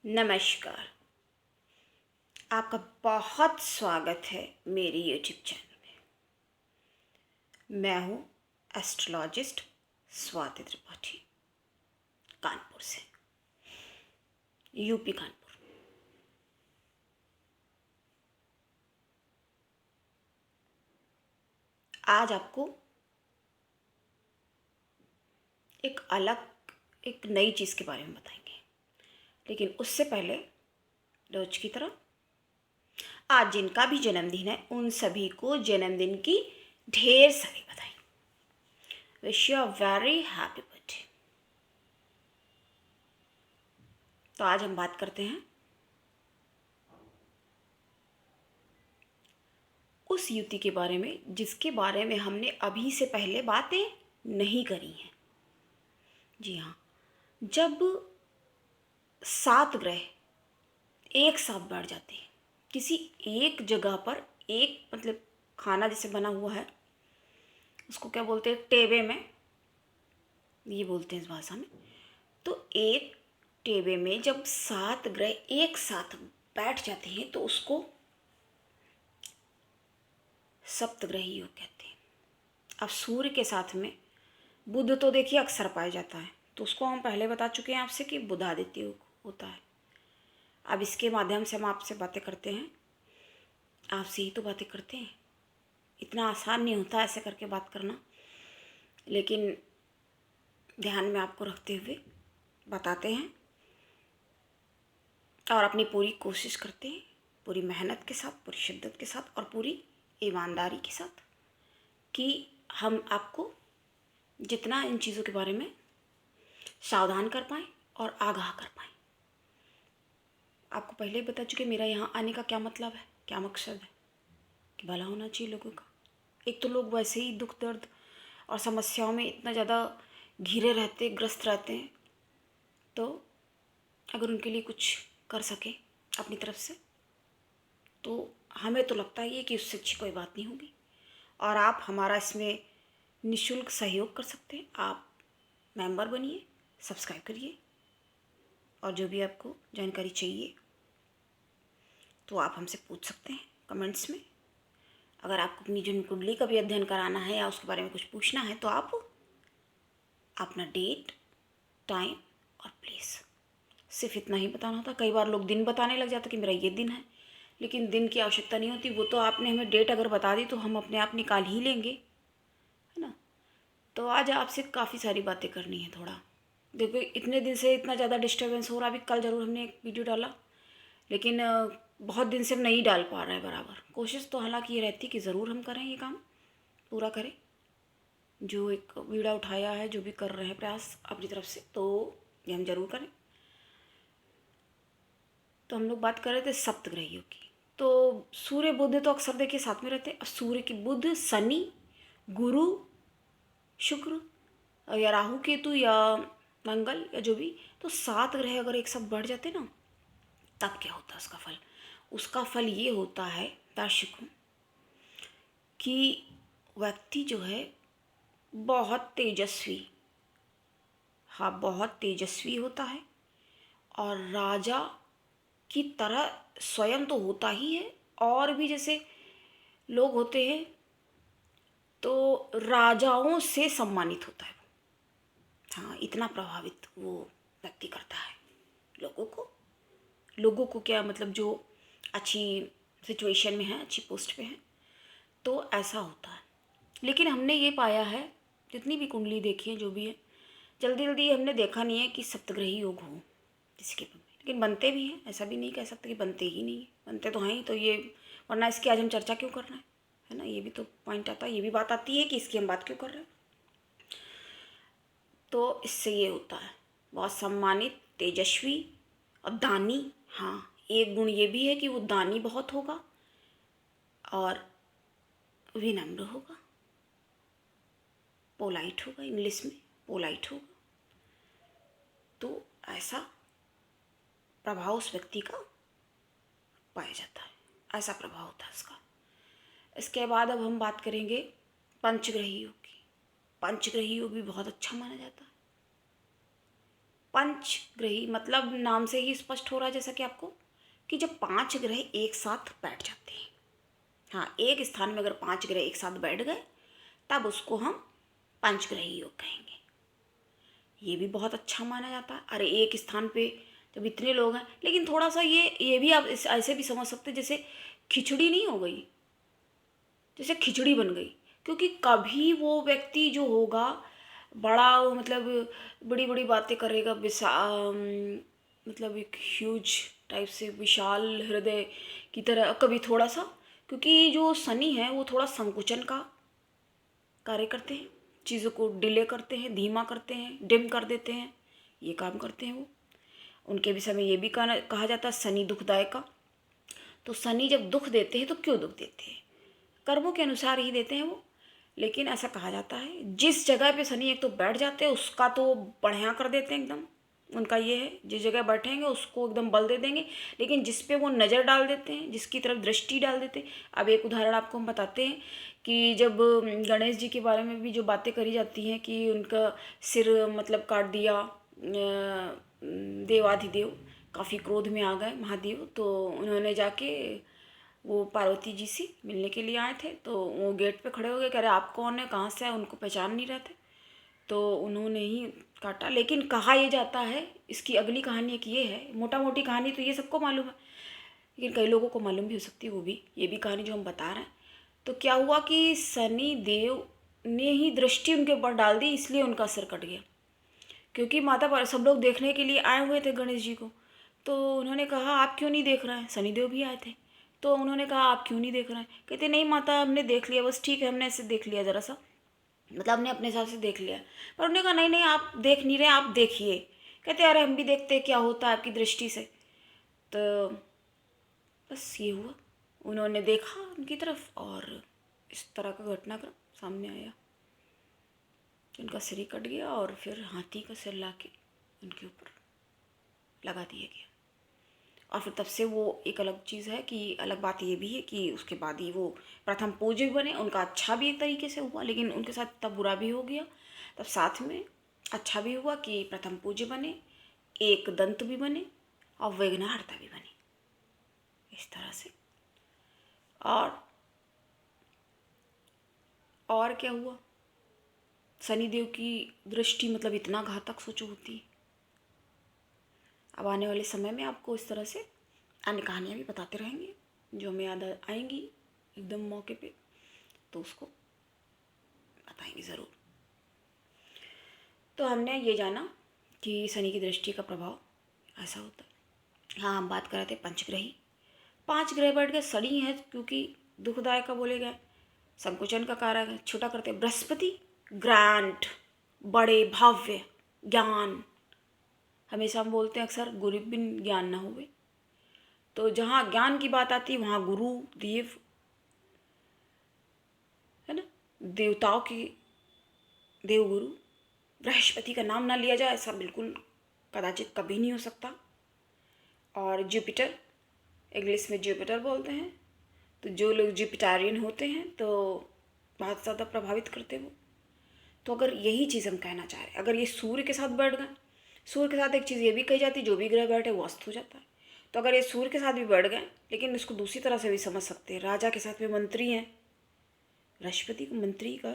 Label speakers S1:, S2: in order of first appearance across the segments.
S1: नमस्कार। आपका बहुत स्वागत है मेरी यूट्यूब चैनल में। मैं हूँ एस्ट्रोलॉजिस्ट स्वाति त्रिपाठी, कानपुर से, यूपी कानपुर। आज आपको एक नई चीज़ के बारे में बताएंगे, लेकिन उससे पहले रोज की तरह आज जिनका भी जन्मदिन है उन सभी को जन्मदिन की ढेर सारी बधाई। Wish you a very happy birthday. तो आज हम बात करते हैं उस युति के बारे में जिसके बारे में हमने अभी से पहले बातें नहीं करी हैं। जी हाँ, जब 7 ग्रह एक साथ बैठ जाते हैं किसी एक जगह पर, एक मतलब खाना जैसे बना हुआ है, उसको क्या बोलते हैं, टेबे में ये बोलते हैं इस भाषा में। तो एक टेबे में जब 7 ग्रह एक साथ बैठ जाते हैं तो उसको सप्तग्रही योग कहते हैं। अब सूर्य के साथ में बुध तो देखिए अक्सर पाया जाता है, तो उसको हम पहले बता चुके हैं आपसे कि बुधादित्य योग होता है। अब इसके माध्यम से हम आपसे बातें करते हैं, आपसे ही तो बातें करते हैं। इतना आसान नहीं होता ऐसे करके बात करना, लेकिन ध्यान में आपको रखते हुए बताते हैं और अपनी पूरी कोशिश करते हैं, पूरी मेहनत के साथ, पूरी शिद्दत के साथ और पूरी ईमानदारी के साथ, कि हम आपको जितना इन चीज़ों के बारे में सावधान कर पाएँ और आगाह कर पाएँ। आपको पहले ही बता चुके मेरा यहाँ आने का क्या मतलब है, क्या मकसद है, कि भला होना चाहिए लोगों का। एक तो लोग वैसे ही दुख दर्द और समस्याओं में इतना ज़्यादा घिरे रहते, ग्रस्त रहते हैं, तो अगर उनके लिए कुछ कर सके अपनी तरफ से तो हमें तो लगता ही है कि उससे अच्छी कोई बात नहीं होगी। और आप हमारा इसमें निःशुल्क सहयोग कर सकते हैं। आप मेंबर बनिए, सब्सक्राइब करिए, और जो भी आपको जानकारी चाहिए तो आप हमसे पूछ सकते हैं कमेंट्स में। अगर आपको अपनी जन्म कुंडली का भी अध्ययन कराना है या उसके बारे में कुछ पूछना है तो आप अपना डेट, टाइम और प्लेस सिर्फ इतना ही बताना होता। कई बार लोग दिन बताने लग जाते कि मेरा ये दिन है, लेकिन दिन की आवश्यकता नहीं होती। वो तो आपने हमें डेट अगर बता दी तो हम अपने आप निकाल ही लेंगे, है ना। तो आज आपसे काफ़ी सारी बातें करनी है। थोड़ा देखो, इतने दिन से इतना ज़्यादा डिस्टर्बेंस हो रहा। अभी कल ज़रूर हमने एक वीडियो डाला, लेकिन बहुत दिन से हम नहीं डाल पा रहे हैं बराबर। कोशिश तो हालांकि ये रहती कि ज़रूर हम करें, ये काम पूरा करें। जो एक वीडियो उठाया है, जो भी कर रहे हैं प्रयास अपनी तरफ से, तो ये हम ज़रूर करें। तो हम लोग बात कर रहे थे सप्तग्रहियों की। तो सूर्य बुध तो अक्सर देखिए साथ में रहते हैं। सूर्य की बुध, शनि, गुरु, शुक्र या राहु केतु या मंगल या जो भी, तो 7 ग्रह अगर एक साथ बढ़ जाते ना, तब क्या होता है उसका फल। उसका फल ये होता है दर्शकों कि व्यक्ति जो है बहुत तेजस्वी, हाँ बहुत तेजस्वी होता है, और राजा की तरह स्वयं तो होता ही है, और भी जैसे लोग होते हैं तो राजाओं से सम्मानित होता है। हाँ, इतना प्रभावित वो व्यक्ति करता है लोगों को। लोगों को क्या मतलब, जो अच्छी सिचुएशन में है, अच्छी पोस्ट पे है, तो ऐसा होता है। लेकिन हमने ये पाया है, जितनी भी कुंडली देखी है, जो भी है, जल्दी जल्दी हमने देखा नहीं है कि सप्तग्रही योग हो किसी के भी। लेकिन बनते भी हैं, ऐसा भी नहीं कह सकते कि बनते ही नहीं है, बनते तो हैं ही। तो ये, वरना इसकी आज हम चर्चा क्यों कर रहे हैं, है ना। ये भी तो पॉइंट आता है, ये भी बात आती है कि इसकी हम बात क्यों कर रहे हैं। तो इससे ये होता है बहुत सम्मानित, तेजस्वी और दानी। हाँ, एक गुण ये भी है कि वो दानी बहुत होगा और विनम्र होगा, पोलाइट होगा, इंग्लिश में पोलाइट होगा। तो ऐसा प्रभाव उस व्यक्ति का पाया जाता है, ऐसा प्रभाव होता है इसका। इसके बाद अब हम बात करेंगे पंचग्रही योग की। पंचग्रही योग भी बहुत अच्छा माना जाता है। पंचग्रही मतलब नाम से ही स्पष्ट हो रहा है जैसा कि आपको, कि जब 5 ग्रह एक साथ बैठ जाते हैं, हाँ, एक स्थान में अगर 5 ग्रह एक साथ बैठ गए तब उसको हम पंचग्रही योग कहेंगे। ये भी बहुत अच्छा माना जाता है। अरे एक स्थान पे जब इतने लोग हैं, लेकिन थोड़ा सा ये भी आप ऐसे भी समझ सकते हैं जैसे खिचड़ी नहीं हो गई, जैसे खिचड़ी बन गई, क्योंकि कभी वो व्यक्ति जो होगा बड़ा मतलब बड़ी बड़ी बातें करेगा, मतलब एक ह्यूज टाइप से विशाल हृदय की तरह, कभी थोड़ा सा, क्योंकि जो शनि है वो थोड़ा संकुचन का कार्य करते हैं, चीज़ों को डिले करते हैं, धीमा करते हैं, डिम कर देते हैं, ये काम करते हैं वो। उनके विषय में ये भी कहा जाता है शनि दुखदायक का। तो शनि जब दुख देते हैं तो क्यों दुख देते हैं? कर्मों के अनुसार ही देते हैं वो, लेकिन ऐसा कहा जाता है जिस जगह पे शनि एक तो बैठ जाते हैं उसका तो बढ़िया कर देते हैं एकदम। उनका ये है जिस जगह बैठेंगे उसको एकदम बल दे देंगे, लेकिन जिस पे वो नज़र डाल देते हैं, जिसकी तरफ दृष्टि डाल देते हैं। अब एक उदाहरण आपको हम बताते हैं कि जब गणेश जी के बारे में भी जो बातें करी जाती हैं कि उनका सिर मतलब काट दिया, देवाधिदेव काफ़ी क्रोध में आ गए महादेव, तो उन्होंने जाके वो पार्वती जी से मिलने के लिए आए थे, तो वो गेट पे खड़े हो गए, कह रहे आप कौन है, कहाँ से है, उनको पहचान नहीं रहे थे, तो उन्होंने ही काटा। लेकिन कहा यह जाता है, इसकी अगली कहानी एक ये है, मोटा मोटी कहानी तो ये सबको मालूम है, लेकिन कई लोगों को मालूम भी हो सकती है वो भी, ये भी कहानी जो हम बता रहे हैं। तो क्या हुआ कि शनि देव ने ही दृष्टि उनके ऊपर डाल दी, इसलिए उनका सिर कट गया, क्योंकि माता पर सब लोग देखने के लिए आए हुए थे गणेश जी को। तो उन्होंने कहा आप क्यों नहीं देख रहे हैं, शनिदेव भी आए थे, तो उन्होंने कहा आप क्यों नहीं देख रहे हैं, कहते नहीं माता हमने देख लिया, बस ठीक है हमने ऐसे देख लिया ज़रा सा, मतलब हमने अपने हिसाब से देख लिया। पर उन्होंने कहा नहीं नहीं आप देख नहीं रहे, आप देखिए। कहते अरे हम भी देखते क्या होता है आपकी दृष्टि से। तो बस ये हुआ, उन्होंने देखा उनकी तरफ और इस तरह का घटनाक्रम सामने आया, उनका सिर ही कट गया और फिर हाथी का सिर लाके उनके ऊपर लगा दिया गया। और फिर तब से वो एक अलग चीज़ है कि अलग बात ये भी है कि उसके बाद ही वो प्रथम पूज्य भी बने। उनका अच्छा भी एक तरीके से हुआ, लेकिन उनके साथ तब बुरा भी हो गया, तब साथ में अच्छा भी हुआ कि प्रथम पूज्य बने, एक दंत भी बने और विघ्नहर्ता भी बने, इस तरह से। और क्या हुआ, शनिदेव की दृष्टि मतलब इतना घातक सोचो होती है। अब आने वाले समय में आपको इस तरह से अन्य कहानियाँ भी बताते रहेंगे जो हमें याद आएंगी एकदम मौके पे, तो उसको बताएंगे ज़रूर। तो हमने ये जाना कि शनि की दृष्टि का प्रभाव ऐसा होता है। हाँ, हम बात कर रहे थे पंचग्रही, 5 ग्रह बैठ गए, शनि है क्योंकि दुखदायक का बोले गए, संकुचन का कारक है, छोटा करते बृहस्पति ग्रैंड, बड़े भव्य ज्ञान, हमेशा हम बोलते हैं अक्सर गुरु बिन ज्ञान ना हुए, तो जहाँ ज्ञान की बात आती है वहाँ गुरु देव है ना, देवताओं की देवगुरु बृहस्पति का नाम ना लिया जाए ऐसा बिल्कुल कदाचित कभी नहीं हो सकता। और जुपिटर, इंग्लिश में जुपिटर बोलते हैं, तो जो लोग जुपिटेरियन होते हैं तो बहुत ज़्यादा प्रभावित करते वो। तो अगर यही चीज़ हम कहना चाह रहे हैं, अगर ये सूर्य के साथ बैठ गए, सूर्य के साथ एक चीज़ ये भी कही जाती है जो भी ग्रह बैठे वो अस्त हो जाता है, तो अगर ये सूर्य के साथ भी बैठ गए, लेकिन इसको दूसरी तरह से भी समझ सकते हैं, राजा के साथ भी मंत्री हैं, बृहस्पति को मंत्री का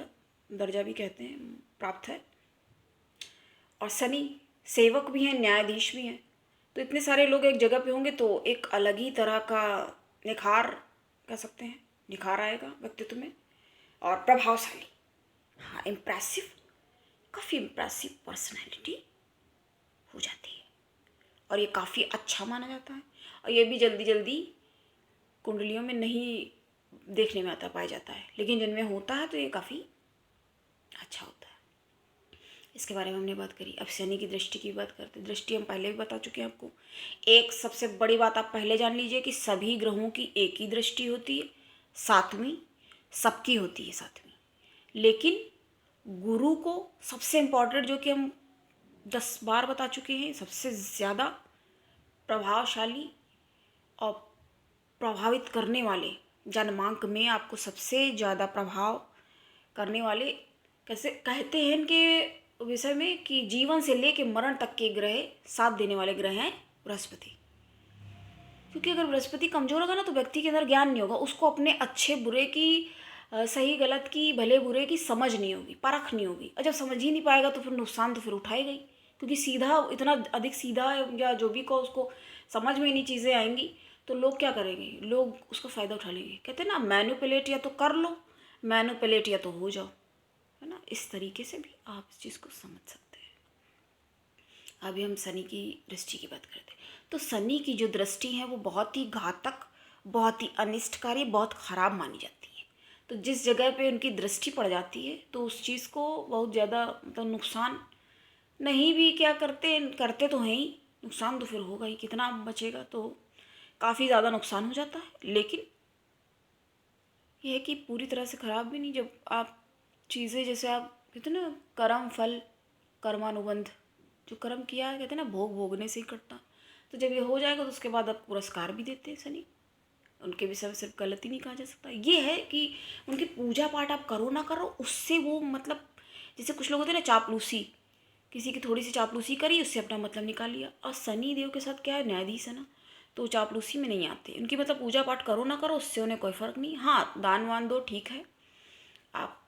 S1: दर्जा भी कहते हैं प्राप्त है, और शनि सेवक भी हैं, न्यायाधीश भी हैं, तो इतने सारे लोग एक जगह पे होंगे तो एक अलग ही तरह का निखार कह सकते हैं, निखार आएगा व्यक्तित्व में, और प्रभावशाली, हाँ इम्प्रेसिव, काफ़ी इम्प्रेसिव पर्सनैलिटी हो जाती है, और ये काफ़ी अच्छा माना जाता है। और ये भी जल्दी जल्दी कुंडलियों में नहीं देखने में आता पाया जाता है, लेकिन जिनमें होता है तो ये काफ़ी अच्छा होता है। इसके बारे में हमने बात करी। अब शनि की दृष्टि की बात करते हैं। दृष्टि हम पहले भी बता चुके हैं आपको। एक सबसे बड़ी बात आप पहले जान लीजिए कि सभी ग्रहों की एक ही दृष्टि होती है, सातवीं सबकी होती है सातवीं, लेकिन गुरु को सबसे इम्पोर्टेंट, जो कि हम 10 बार बता चुके हैं, सबसे ज़्यादा प्रभावशाली और प्रभावित करने वाले, जन्मांक में आपको सबसे ज़्यादा प्रभाव करने वाले, कैसे कहते हैं कि विषय में कि जीवन से लेके मरण तक के ग्रह साथ देने वाले ग्रह हैं बृहस्पति। क्योंकि अगर बृहस्पति कमज़ोर होगा ना तो व्यक्ति के अंदर ज्ञान नहीं होगा, उसको अपने अच्छे बुरे की सही गलत की भले बुरे की समझ नहीं होगी, परख नहीं होगी। और जब समझ ही नहीं पाएगा तो फिर नुकसान तो फिर उठाएगा ही, क्योंकि सीधा इतना अधिक सीधा या जो भी को उसको समझ में नहीं चीज़ें आएंगी तो लोग क्या करेंगे, लोग उसका फ़ायदा उठा लेंगे। कहते हैं ना, मैनिपुलेट या तो कर लो, मैनिपुलेट या तो हो जाओ, है ना। इस तरीके से भी आप इस चीज़ को समझ सकते हैं। अभी हम शनि की दृष्टि की बात करते हैं। तो शनि की जो दृष्टि है वो बहुत ही घातक, बहुत ही अनिष्टकारी, बहुत ख़राब मानी जाती है। तो जिस जगह पे उनकी दृष्टि पड़ जाती है तो उस चीज़ को बहुत ज़्यादा मतलब नुकसान नहीं भी क्या करते तो हैं ही, नुकसान तो फिर होगा ही, कितना बचेगा, तो काफ़ी ज़्यादा नुकसान हो जाता है। लेकिन यह है कि पूरी तरह से ख़राब भी नहीं। जब आप चीज़ें जैसे आप कहते हैं ना, कर्म फल कर्मानुबंध, जो कर्म किया है कहते हैं ना भोग भोगने से ही कटता। तो जब ये हो जाएगा तो उसके बाद आप पुरस्कार भी देते हैं शनि। उनके विषय में सिर्फ गलती नहीं कहा जा सकता। ये है कि उनकी पूजा पाठ आप करो ना करो, उससे वो मतलब जैसे कुछ लोग होते हैं ना चापलूसी, किसी की थोड़ी सी चापलूसी करी उससे अपना मतलब निकाल लिया। और शनि देव के साथ क्या है, न्यायाधीश है ना, तो चापलूसी में नहीं आते उनकी। मतलब पूजा पाठ करो ना करो उससे उन्हें कोई फ़र्क नहीं। हाँ, दान वान दो, ठीक है, आप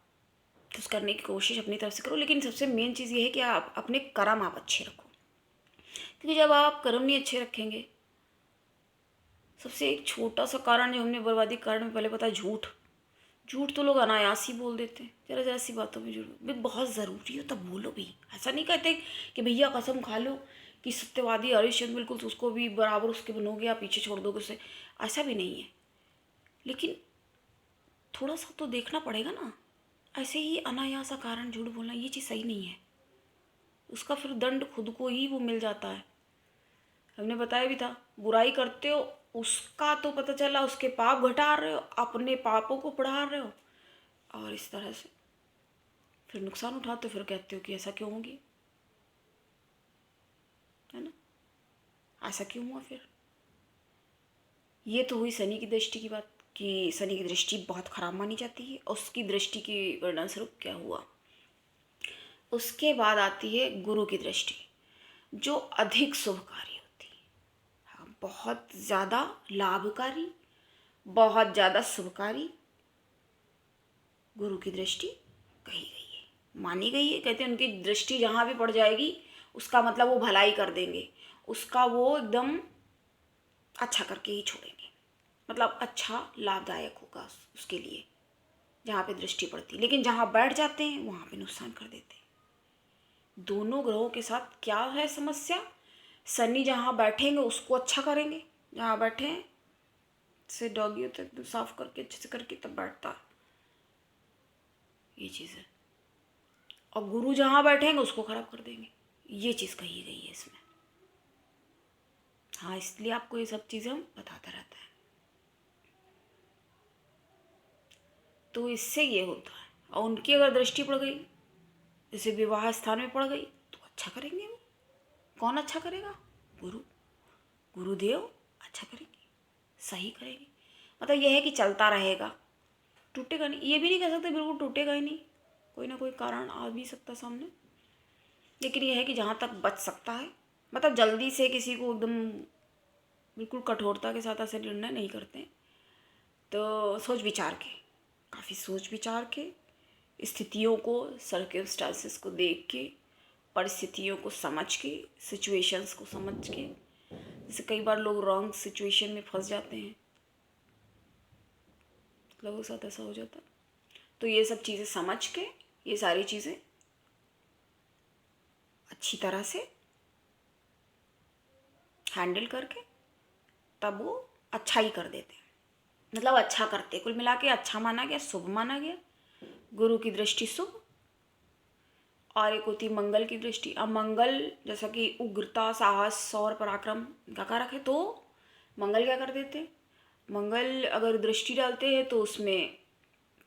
S1: कुछ करने की कोशिश अपनी तरफ से करो, लेकिन सबसे मेन चीज़ ये है कि आप अपने कर्म आप अच्छे रखो। क्योंकि जब आप कर्म नहीं अच्छे रखेंगे, सबसे एक छोटा सा कारण जो हमने बर्बादी कारण में पहले पता है, झूठ। झूठ तो लोग अनायास ही बोल देते हैं, जरा जरा सी बातों में झूठ भी बहुत ज़रूरी हो तब बोलो भी। ऐसा नहीं कहते कि भैया कसम खा लो कि सत्यवादी हरिश्चंद्र बिल्कुल तो उसको भी बराबर उसके बनोगे, आप पीछे छोड़ दोगे उसे, ऐसा भी नहीं है। लेकिन थोड़ा सा तो देखना पड़ेगा ना। ऐसे ही अनायासा कारण झूठ बोलना ये चीज़ सही नहीं है, उसका फिर दंड खुद को ही वो मिल जाता है। हमने बताया भी था, बुराई करते हो उसका तो पता चला उसके पाप घटा रहे हो, अपने पापों को बढ़ा रहे हो, और इस तरह से फिर नुकसान उठाते हो, फिर कहते हो कि ऐसा क्यों हो गया, है ना, ऐसा क्यों हुआ। फिर ये तो हुई शनि की दृष्टि की बात कि शनि की दृष्टि बहुत खराब मानी जाती है। उसकी दृष्टि की वर्णन स्वरूप क्या हुआ। उसके बाद आती है गुरु की दृष्टि, जो अधिक शुभकारी होती है। हाँ, बहुत ज़्यादा लाभकारी, बहुत ज़्यादा शुभकारी गुरु की दृष्टि कही गई है, मानी गई है। कहते हैं उनकी दृष्टि जहाँ भी पड़ जाएगी उसका मतलब वो भलाई कर देंगे, उसका वो एकदम अच्छा करके ही छोड़ेंगे, मतलब अच्छा लाभदायक होगा उसके लिए जहाँ पे दृष्टि पड़ती। लेकिन जहाँ बैठ जाते हैं वहाँ पे नुकसान कर देते हैं। दोनों ग्रहों के साथ क्या है समस्या, शनि जहाँ बैठेंगे उसको अच्छा करेंगे, जहाँ बैठे हैं से डॉगी होता है एकदम साफ करके अच्छे से करके तब बैठता है, ये चीज़ है। और गुरु जहाँ बैठेंगे उसको खराब कर देंगे, ये चीज़ कही गई है इसमें। हाँ, इसलिए आपको ये सब चीज़ें हम बताता रहता है। तो इससे ये होता है। और उनकी अगर दृष्टि पड़ गई, जैसे विवाह स्थान में पड़ गई, तो अच्छा करेंगे वो। कौन अच्छा करेगा, गुरु, गुरुदेव अच्छा करेंगे, सही करेंगे। मतलब यह है कि चलता रहेगा, टूटेगा नहीं। ये भी नहीं कह सकते बिल्कुल टूटेगा ही नहीं, कोई ना कोई कारण आ भी सकता सामने। लेकिन यह है कि जहाँ तक बच सकता है, मतलब जल्दी से किसी को एकदम बिल्कुल कठोरता के साथ ऐसे निर्णय नहीं करते, तो सोच विचार के, काफ़ी सोच विचार के, स्थितियों को, सर्कमस्टांसेस को देख के, परिस्थितियों को समझ के, सिचुएशंस को समझ के। जैसे कई बार लोग रॉन्ग सिचुएशन में फंस जाते हैं, लोगों के साथ ऐसा हो जाता है। तो ये सब चीज़ें समझ के, ये सारी चीज़ें अच्छी तरह से हैंडल करके तब वो अच्छा ही कर देते हैं, मतलब अच्छा करते। कुल मिला के अच्छा माना गया, शुभ माना गया, गुरु की दृष्टि शुभ। और एक होती मंगल की दृष्टि। अब मंगल जैसा कि उग्रता, साहस और पराक्रम का कारक है, तो मंगल क्या कर देते हैं, मंगल अगर दृष्टि डालते हैं तो उसमें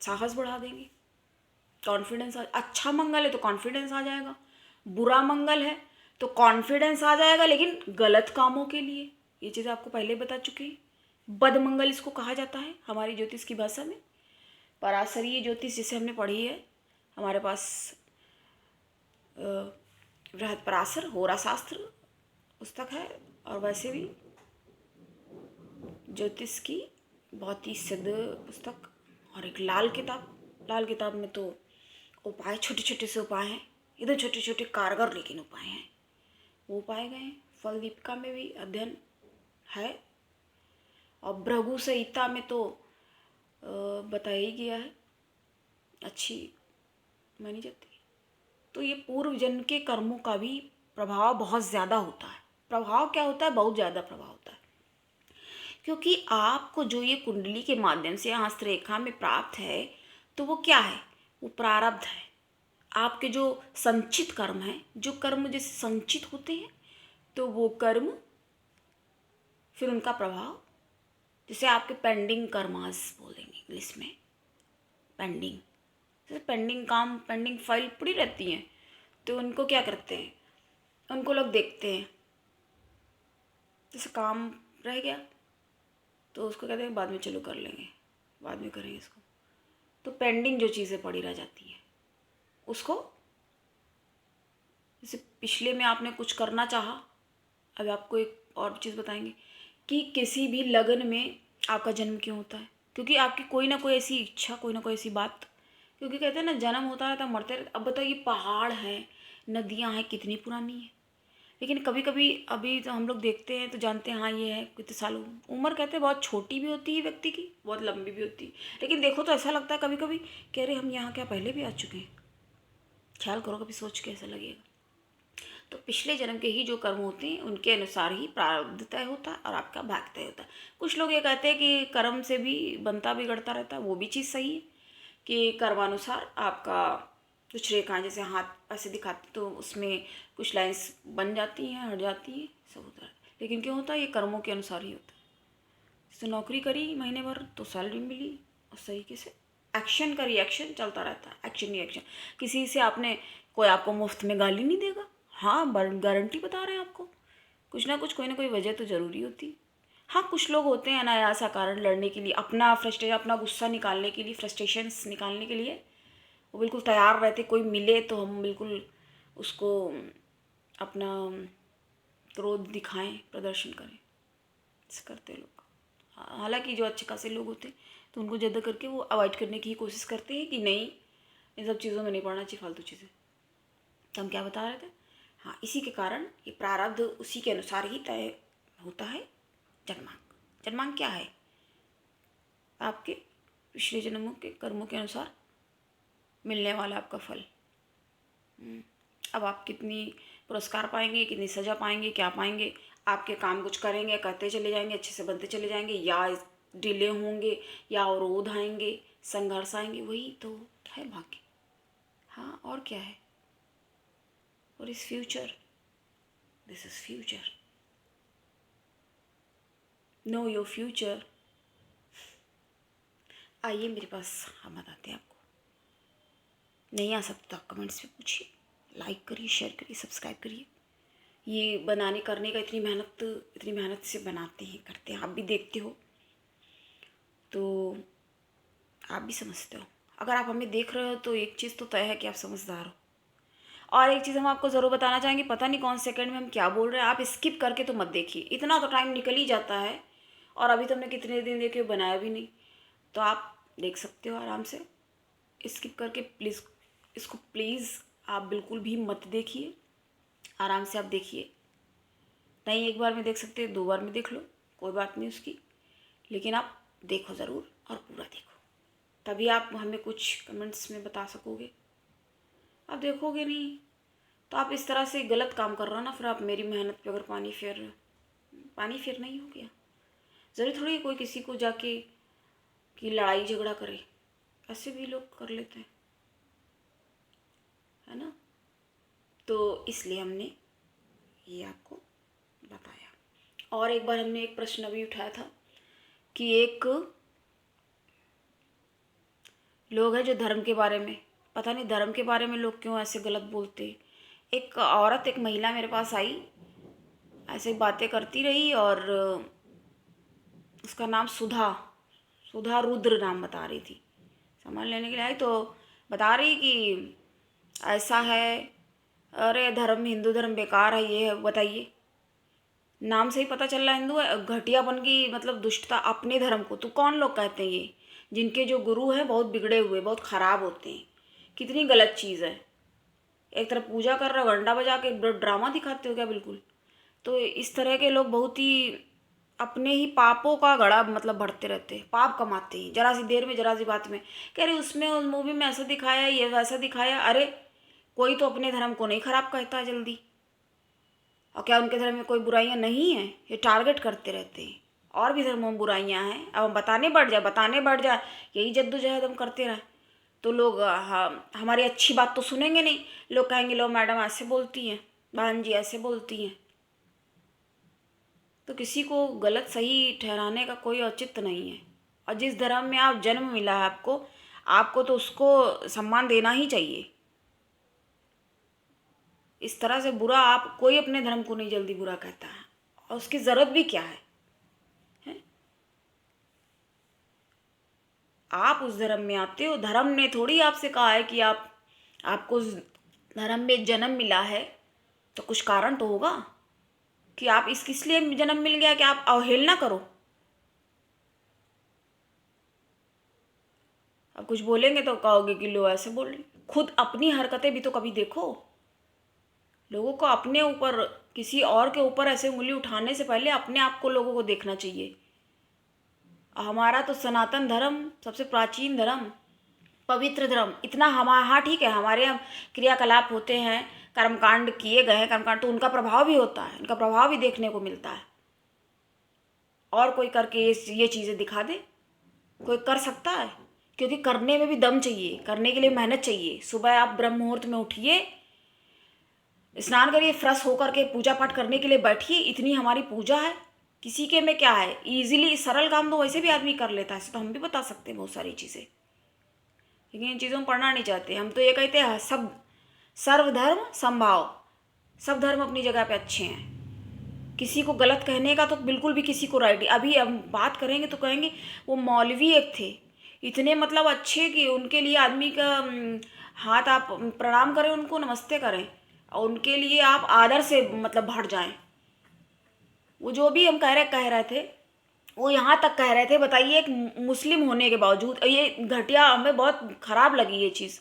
S1: साहस बढ़ा देंगे, कॉन्फिडेंस अच्छा मंगल है तो कॉन्फिडेंस आ जाएगा, बुरा मंगल है तो कॉन्फिडेंस आ जाएगा लेकिन गलत कामों के लिए। ये चीज़ आपको पहले बता चुकी है। बद मंगल इसको कहा जाता है हमारी ज्योतिष की भाषा में। पराशरीय ज्योतिष जिसे हमने पढ़ी है, हमारे पास बृहत्पराशर होरा शास्त्र पुस्तक है, और वैसे भी ज्योतिष की बहुत ही सिद्ध पुस्तक। और एक लाल किताब में तो उपाय, छोटे छोटे से उपाय हैं, इधर छोटे छोटे कारगर लेकिन उपाय हैं, वो पाए गए हैं। फल दीपिका में भी अध्ययन है, और भृगु संहिता में तो बताया ही गया है, अच्छी मानी जाती है। तो ये पूर्व जन्म के कर्मों का भी प्रभाव बहुत ज़्यादा होता है। प्रभाव क्या होता है? बहुत ज़्यादा प्रभाव होता है, क्योंकि आपको जो ये कुंडली के माध्यम से हस्तरेखा में प्राप्त है, तो वो क्या है? वो प्रारब्ध है। आपके जो संचित कर्म हैं, जो कर्म जैसे संचित होते हैं, तो वो कर्म फिर उनका प्रभाव, जैसे आपके पेंडिंग कर्मास बोलेंगे इंग्लिश में, पेंडिंग, जैसे पेंडिंग काम, पेंडिंग फाइल पड़ी रहती हैं, तो उनको क्या करते हैं, उनको लोग देखते हैं, जैसे काम रह गया तो उसको कहते हैं बाद में चलो कर लेंगे, बाद में करेंगे इसको। तो पेंडिंग जो चीज़ें पड़ी रह जाती हैं उसको, जैसे पिछले में आपने कुछ करना चाहा, अब आपको एक और चीज़ बताएंगे कि किसी भी लगन में आपका जन्म क्यों होता है, क्योंकि आपकी कोई ना कोई ऐसी इच्छा, कोई ना कोई ऐसी बात, क्योंकि कहते हैं ना जन्म होता रहता मरते रहते। अब बताओ, ये पहाड़ हैं, नदियाँ हैं, कितनी पुरानी है, लेकिन कभी कभी अभी तो हम लोग देखते हैं तो जानते हैं हाँ ये है कितने सालों उम्र, कहते हैं बहुत छोटी भी होती है व्यक्ति की, बहुत लंबी भी होती है, लेकिन देखो तो ऐसा लगता है कभी कभी कह रहे हम यहाँ क्या पहले भी आ चुके हैं। ख्याल करो, कभी सोच के ऐसा लगेगा। तो पिछले जन्म के ही जो कर्म होते हैं उनके अनुसार ही प्रारब्ध तय होता है और आपका भाग्य तय होता है। कुछ लोग ये कहते हैं कि कर्म से भी बनता बिगड़ता रहता है, वो भी चीज़ सही है कि कर्मानुसार आपका कुछ रेखाएं, जैसे हाथ ऐसे दिखाते तो उसमें कुछ लाइंस बन जाती हैं, हट जाती हैं, सब होता है। लेकिन क्यों होता है? ये कर्मों के अनुसार ही होता है। जैसे नौकरी करी महीने भर तो सैलरी मिली, उस तरीके से एक्शन का रिएक्शन चलता रहता है, एक्शन रिएक्शन। किसी से आपने, कोई आपको मुफ्त में गाली नहीं देगा, हाँ गारंटी बता रहे हैं आपको, कुछ ना कुछ, कोई ना कोई वजह तो ज़रूरी होती है। हाँ, कुछ लोग होते हैं अनायासा कारण लड़ने के लिए, अपना फ्रस्ट्रेशन, अपना गुस्सा निकालने के लिए, फ्रस्ट्रेशंस निकालने के लिए वो बिल्कुल तैयार रहते, कोई मिले तो हम बिल्कुल उसको अपना क्रोध दिखाएं, प्रदर्शन करें, ऐसे करते हैं लोग। हालांकि जो अच्छे खासे लोग होते हैं तो उनको ज़्यादा करके वो अवॉइड करने की कोशिश करते हैं कि नहीं, इन सब चीज़ों में नहीं पड़ना चाहिए, फालतू चीज़ें। तो हम क्या बता रहे थे? हाँ, इसी के कारण ये प्रारब्ध उसी के अनुसार ही तय होता है। जन्मांक, जन्मांक क्या है? आपके पिछले जन्मों के कर्मों के अनुसार मिलने वाला आपका फल। अब आप कितनी पुरस्कार पाएंगे, कितनी सज़ा पाएंगे, क्या पाएंगे, आपके काम कुछ करेंगे, करते चले जाएंगे, अच्छे से बनते चले जाएंगे, या डिले होंगे, या अवरोध आएंगे, संघर्ष आएंगे, वही तो है भाग्य। हाँ, और क्या है? और इस future, this is future, know your future. आइए मेरे पास, हम बताते हैं आपको। नहीं आ सकता तो आप कमेंट्स में पूछिए, लाइक करिए, शेयर करिए, सब्सक्राइब करिए। ये बनाने करने का इतनी मेहनत से बनाते हैं, करते हैं, आप भी देखते हो तो आप भी समझते हो। अगर आप हमें देख रहे हो तो एक चीज़ तो तय है कि आप समझदार हो। और एक चीज़ हम आपको ज़रूर बताना चाहेंगे, पता नहीं कौन सेकंड में हम क्या बोल रहे हैं, आप स्किप करके तो मत देखिए, इतना तो टाइम निकल ही जाता है, और अभी तो हमने कितने दिन देखे बनाया भी नहीं, तो आप देख सकते हो आराम से स्किप करके। प्लीज़ इसको प्लीज़ आप बिल्कुल भी मत देखिए, आराम से आप देखिए। नहीं एक बार में देख सकते हैं, 2 बार में देख लो, कोई बात नहीं उसकी, लेकिन आप देखो ज़रूर और पूरा देखो, तभी आप हमें कुछ कमेंट्स में बता सकोगे। आप देखोगे नहीं तो आप इस तरह से गलत काम कर रहे हो ना, फिर आप मेरी मेहनत पे अगर पानी फेर नहीं हो गया। ज़रूरी थोड़ी कोई किसी को जाके कि लड़ाई झगड़ा करे, ऐसे भी लोग कर लेते हैं, है ना। तो इसलिए हमने ये आपको बताया। और एक बार हमने एक प्रश्न अभी उठाया था कि एक लोग हैं जो धर्म के बारे में, पता नहीं धर्म के बारे में लोग क्यों ऐसे गलत बोलते। एक औरत, एक महिला मेरे पास आई, ऐसे बातें करती रही, और उसका नाम सुधा रुद्र नाम बता रही थी। सामान लेने के लिए आई तो बता रही कि ऐसा है, अरे धर्म, हिंदू धर्म बेकार है, ये है, बताइए। नाम से ही पता चल रहा है हिंदू है। घटियापन की मतलब दुष्टता अपने धर्म को तो कौन लोग कहते हैं ये, जिनके जो गुरु हैं बहुत बिगड़े हुए, बहुत ख़राब होते हैं। कितनी गलत चीज़ है। एक तरफ पूजा कर रहे हो, घंटा बजा के ड्रामा दिखाते हो क्या? बिल्कुल। तो इस तरह के लोग बहुत ही अपने ही पापों का घड़ा मतलब भरते रहते हैं, पाप कमाते हैं जरा सी देर में, जरा सी बात में। कह रहे उसमें उस मूवी में ऐसा दिखाया, ये वैसा दिखाया। अरे कोई तो अपने धर्म को नहीं खराब कहता जल्दी। और क्या उनके धर्म में कोई बुराइयां नहीं है? ये टारगेट करते रहते हैं। और भी धर्मों में बुराइयां हैं, अब हम बताने बढ़ जाए, यही जद्दोजहद हम करते रहे तो लोग हमारी अच्छी बात तो सुनेंगे नहीं। लोग कहेंगे लो मैडम ऐसे बोलती हैं, बहन जी ऐसे बोलती हैं। तो किसी को गलत सही ठहराने का कोई औचित्य नहीं है। और जिस धर्म में आप जन्म मिला है आपको, आपको तो उसको सम्मान देना ही चाहिए। इस तरह से बुरा आप कोई अपने धर्म को नहीं जल्दी बुरा कहता है, और उसकी ज़रूरत भी क्या है, हैं? आप उस धर्म में आते हो, धर्म ने थोड़ी आपसे कहा है कि आपको उस धर्म में जन्म मिला है तो कुछ कारण तो होगा कि आप इस किस लिए जन्म मिल गया कि आप अवहेलना करो। अब कुछ बोलेंगे तो कहोगे कि लो ऐसे बोल रही। खुद अपनी हरकतें भी तो कभी देखो। लोगों को अपने ऊपर, किसी और के ऊपर ऐसे उंगली उठाने से पहले अपने आप को लोगों को देखना चाहिए। हमारा तो सनातन धर्म सबसे प्राचीन धर्म, पवित्र धर्म, इतना हमारा, हाँ ठीक है हमारे यहाँ क्रियाकलाप होते हैं, कर्मकांड किए गए हैं, कर्मकांड तो उनका प्रभाव भी होता है, उनका प्रभाव भी देखने को मिलता है। और कोई करके ये चीज़ें दिखा दे, कोई कर सकता है? क्योंकि करने में भी दम चाहिए, करने के लिए मेहनत चाहिए। सुबह आप ब्रह्म मुहूर्त में उठिए, स्नान करिए, फ्रेश होकर के पूजा पाठ करने के लिए बैठिए। इतनी हमारी पूजा है, किसी के में क्या है, इजीली सरल काम तो वैसे भी आदमी कर लेता है। तो हम भी बता सकते हैं बहुत सारी चीज़ें, लेकिन इन चीज़ों में पढ़ना नहीं चाहते। हम तो ये कहते हैं सब सर्वधर्म समभाव, सब धर्म अपनी जगह पे अच्छे हैं। किसी को गलत कहने का तो बिल्कुल भी किसी को राइट। अभी हम बात करेंगे तो कहेंगे वो मौलवी एक थे, इतने मतलब अच्छे कि उनके लिए आदमी का हाथ आप प्रणाम करें, उनको नमस्ते करें और उनके लिए आप आदर से मतलब बढ़ जाएं। वो जो भी हम कह रहे थे, वो यहाँ तक कह रहे थे, बताइए एक मुस्लिम होने के बावजूद। ये घटिया, हमें बहुत ख़राब लगी ये चीज़।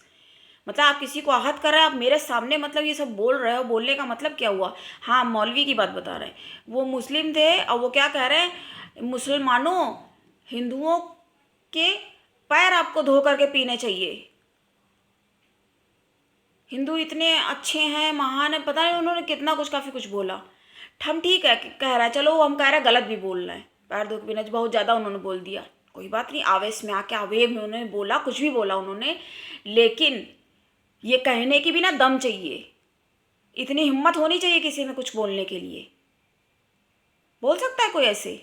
S1: मतलब आप किसी को आहत कर रहे हैं, आप मेरे सामने मतलब ये सब बोल रहे हो, बोलने का मतलब क्या हुआ? हाँ, मौलवी की बात बता रहे हैं, वो मुस्लिम थे और वो क्या कह रहे हैं, मुसलमानों, हिंदुओं के पैर आपको धो करके पीने चाहिए। हिंदू इतने अच्छे हैं, महान है, पता नहीं उन्होंने कितना कुछ, काफ़ी कुछ बोला। हम ठीक है कह रहा है, चलो हम कह रहे हैं गलत भी बोल रहे हैं, पैर धो के पीना, बहुत ज़्यादा उन्होंने बोल दिया, कोई बात नहीं, आवेश में आके आवेग में उन्होंने बोला, कुछ भी बोला उन्होंने, लेकिन ये कहने की भी ना दम चाहिए, इतनी हिम्मत होनी चाहिए किसी में कुछ बोलने के लिए। बोल सकता है कोई ऐसे?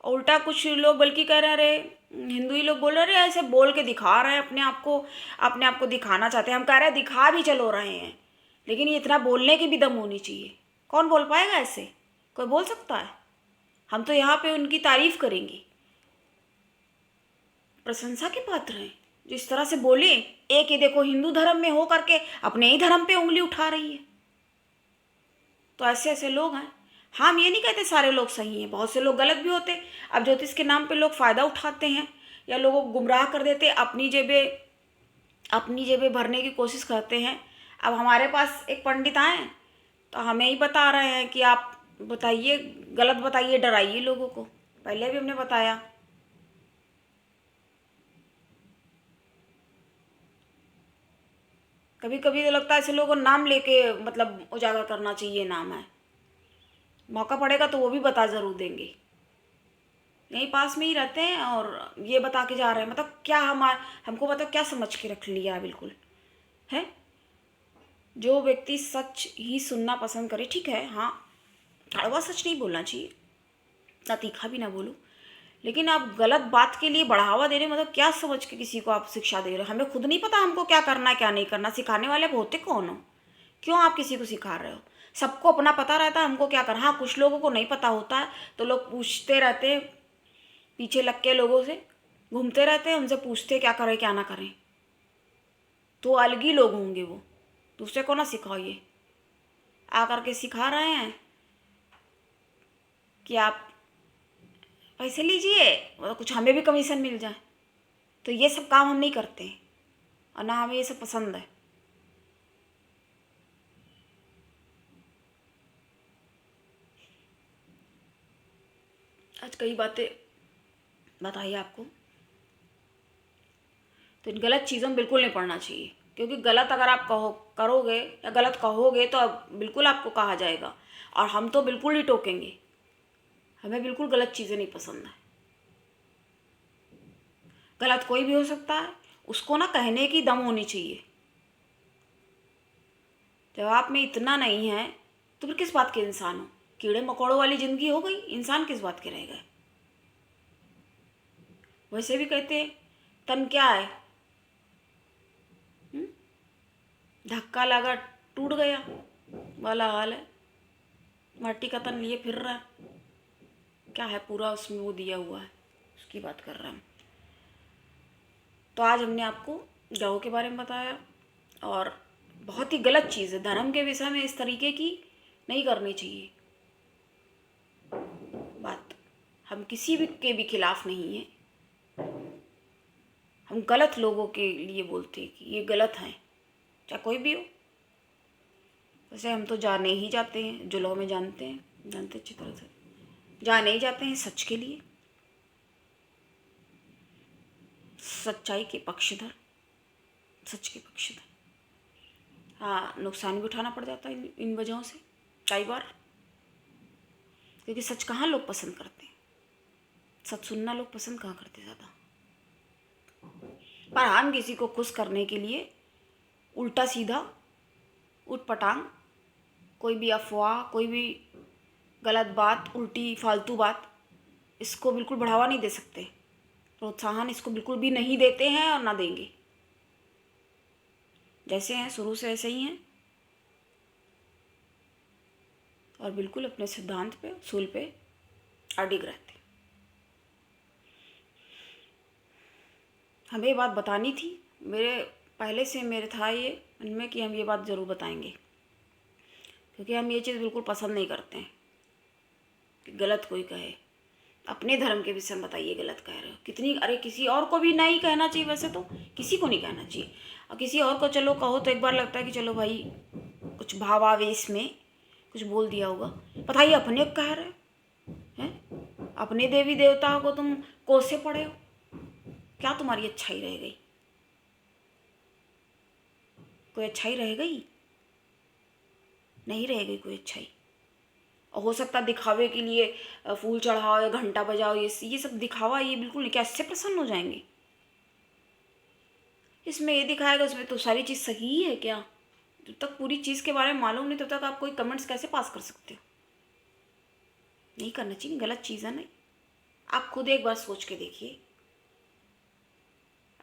S1: उल्टा कुछ लोग बल्कि कह रहे हिंदू ही लोग बोल रहे ऐसे बोल के दिखा रहे हैं अपने आप को दिखाना चाहते हैं। हम कह रहे हैं दिखा भी चलो रहे हैं, लेकिन ये इतना बोलने की भी दम होनी चाहिए। कौन बोल पाएगा ऐसे? कोई बोल सकता है? हम तो यहाँ पे उनकी तारीफ करेंगे, प्रशंसा के पात्र हैं जिस तरह से बोले। एक ये देखो हिंदू धर्म में हो करके अपने ही धर्म पे उंगली उठा रही है। तो ऐसे ऐसे लोग हैं। हम ये नहीं कहते सारे लोग सही हैं, बहुत से लोग गलत भी होते। अब ज्योतिष के नाम पे लोग फ़ायदा उठाते हैं या लोगों को गुमराह कर देते, अपनी जेबें भरने की कोशिश करते हैं। अब हमारे पास एक पंडित आए तो हमें ही बता रहे हैं कि आप बताइए, गलत बताइए, डराइए लोगों को। पहले भी हमने बताया। कभी कभी तो लगता है ऐसे लोगों को नाम लेके मतलब उजागर करना चाहिए, नाम है, मौका पड़ेगा तो वो भी बता ज़रूर देंगे। यहीं पास में ही रहते हैं और ये बता के जा रहे हैं, मतलब क्या हमको मतलब क्या समझ के रख लिया है बिल्कुल है। जो व्यक्ति सच ही सुनना पसंद करे, ठीक है, हाँ, कड़वा सच नहीं बोलना चाहिए, ना तीखा भी ना बोलो, लेकिन आप गलत बात के लिए बढ़ावा दे रहे हो, मतलब क्या समझ के किसी को आप शिक्षा दे रहे हो? हमें खुद नहीं पता हमको क्या करना है क्या नहीं करना, सिखाने वाले आप होते कौन हो? क्यों आप किसी को सिखा रहे हो? सबको अपना पता रहता है हमको क्या करना। हाँ, कुछ लोगों को नहीं पता होता है तो लोग पूछते रहते हैं, पीछे लग के लोगों से घूमते रहते हैं, उनसे पूछते क्या करें क्या ना करें। तो अलग ही लोग होंगे वो, दूसरे को ना सिखाओ। ये आकर के सिखा रहे हैं कि आप पैसे लीजिए और कुछ हमें भी कमीशन मिल जाए। तो ये सब काम हम नहीं करते हैं और ना हमें ये सब पसंद है। आज कई बातें बताइए आपको, तो इन गलत चीज़ों में बिल्कुल नहीं पढ़ना चाहिए, क्योंकि गलत अगर आप करोगे या गलत कहोगे तो अब बिल्कुल आपको कहा जाएगा, और हम तो बिल्कुल ही टोकेंगे। हमें बिल्कुल गलत चीज़ें नहीं पसंद है। गलत कोई भी हो सकता है, उसको ना कहने की दम होनी चाहिए। जब आप में इतना नहीं है तो फिर किस बात के इंसान हो? कीड़े मकोड़ों वाली ज़िंदगी हो गई, इंसान किस बात के रह गए? वैसे भी कहते हैं तन क्या है, धक्का लगा टूट गया वाला हाल है। माटी का तन लिए फिर रहा है, क्या है पूरा उसमें वो दिया हुआ है, उसकी बात कर रहा हूँ। तो आज हमने आपको गौ के बारे में बताया, और बहुत ही गलत चीज़ है, धर्म के विषय में इस तरीके की नहीं करनी चाहिए बात। हम किसी भी के भी खिलाफ नहीं हैं, हम गलत लोगों के लिए बोलते हैं कि ये गलत हैं, चाहे कोई भी हो। वैसे हम तो जाने ही जाते हैं, जो लोग में जानते अच्छी तरह से जाने ही जाते हैं सच के लिए, सच्चाई के पक्षधर, सच के पक्षधर। हाँ, नुकसान भी उठाना पड़ जाता है इन वजहों से कई बार, क्योंकि सच कहाँ लोग पसंद करते हैं, सच सुनना लोग पसंद कहाँ करते ज़्यादा। पर हम किसी को खुश करने के लिए उल्टा सीधा उटपटांग कोई भी अफवाह, कोई भी गलत बात, उल्टी फालतू बात, इसको बिल्कुल बढ़ावा नहीं दे सकते, प्रोत्साहन इसको बिल्कुल भी नहीं देते हैं और ना देंगे। जैसे हैं शुरू से ऐसे ही हैं, और बिल्कुल अपने सिद्धांत पे, उसूल पे अडिग रहते। हमें ये बात बतानी थी, मेरे पहले से मेरे था ये इनमें कि हम ये बात ज़रूर बताएंगे, क्योंकि हम ये चीज़ बिल्कुल पसंद नहीं करते हैं कि गलत कोई कहे। अपने धर्म के विषय में बताइए गलत कह रहे हो कितनी, अरे किसी और को भी नहीं कहना चाहिए, वैसे तो किसी को नहीं कहना चाहिए, और किसी और को चलो कहो तो एक बार लगता है कि चलो भाई कुछ भावावेश में कुछ बोल दिया होगा। बताइए अपने को कह रहे हैं, अपने देवी देवताओं को तुम कोसे पड़े हो, क्या तुम्हारी अच्छाई रह गई? कोई अच्छाई रह गई? नहीं रह गई कोई अच्छाई। और हो सकता दिखावे के लिए फूल चढ़ाओ या घंटा बजाओ, ये सब दिखावा, ये बिल्कुल नहीं। क्या इससे प्रसन्न हो जाएंगे? इसमें ये दिखाएगा, उसमें तो सारी चीज़ सही है क्या? जब तक पूरी चीज़ के बारे में मालूम नहीं तब तक आप कोई कमेंट्स कैसे पास कर सकते हो? नहीं करना चाहिए, गलत चीज़ है। नहीं, आप खुद एक बार सोच के देखिए।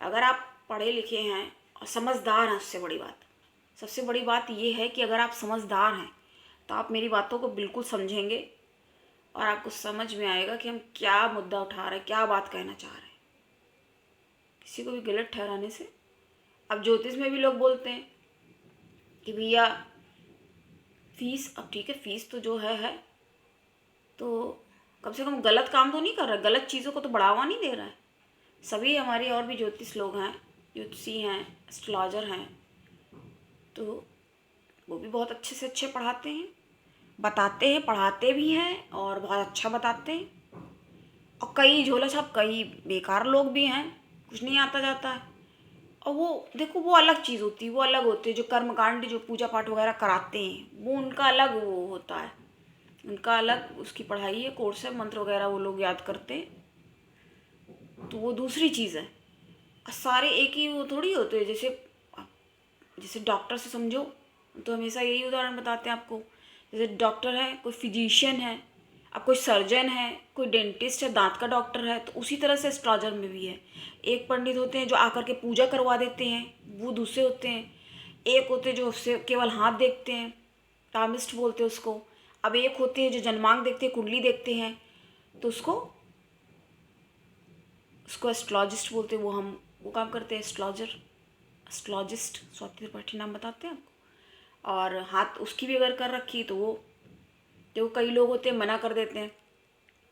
S1: अगर आप पढ़े लिखे हैं और समझदार हैं, सबसे बड़ी बात ये है कि अगर आप समझदार हैं तो आप मेरी बातों को बिल्कुल समझेंगे और आपको समझ में आएगा कि हम क्या मुद्दा उठा रहे हैं, क्या बात कहना चाह रहे हैं, किसी को भी गलत ठहराने से। अब ज्योतिष में भी लोग बोलते हैं कि भैया फीस, अब ठीक है फीस तो जो है तो कम से कम गलत काम तो नहीं कर रहा है, गलत चीज़ों को तो बढ़ावा नहीं दे रहा है। सभी हमारे और भी ज्योतिष लोग हैं, ज्योतिषी हैं, एस्ट्रोलॉजर हैं, तो वो भी बहुत अच्छे से अच्छे पढ़ाते हैं, बताते हैं, पढ़ाते भी हैं और बहुत अच्छा बताते हैं। और कई झोला छाप, कई बेकार लोग भी हैं, कुछ नहीं आता जाता है। और वो देखो, वो अलग चीज़ होती है, वो अलग होते हैं जो कर्मकांड, जो पूजा पाठ वगैरह कराते हैं, वो उनका अलग वो होता है, उनका अलग उसकी पढ़ाई है, कोर्स है, मंत्र वगैरह वो लोग याद करते हैं, तो वो दूसरी चीज़ है। सारे एक ही वो थोड़ी होते हैं। जैसे डॉक्टर से समझो तो हमेशा यही उदाहरण बताते हैं आपको, जैसे डॉक्टर है, कोई फिजिशियन है, अब कोई सर्जन है, कोई डेंटिस्ट है, दांत का डॉक्टर है, तो उसी तरह से एस्ट्रोलॉजर में भी है। एक पंडित होते हैं जो आकर के पूजा करवा देते हैं, वो दूसरे होते हैं। एक होते हैं जो उससे केवल हाथ देखते हैं, टामिस्ट बोलते हैं उसको। अब एक होते हैं जो जन्मांक देखते हैं, कुंडली देखते हैं, तो उसको एस्ट्रोलॉजिस्ट बोलते हैं। वो काम करते हैं, एस्ट्रोलॉजिस्ट। स्वाति त्रिपाठी नाम बताते हैं आपको। और हाथ उसकी भी अगर कर रखी तो वो, जो कई लोग होते हैं मना कर देते हैं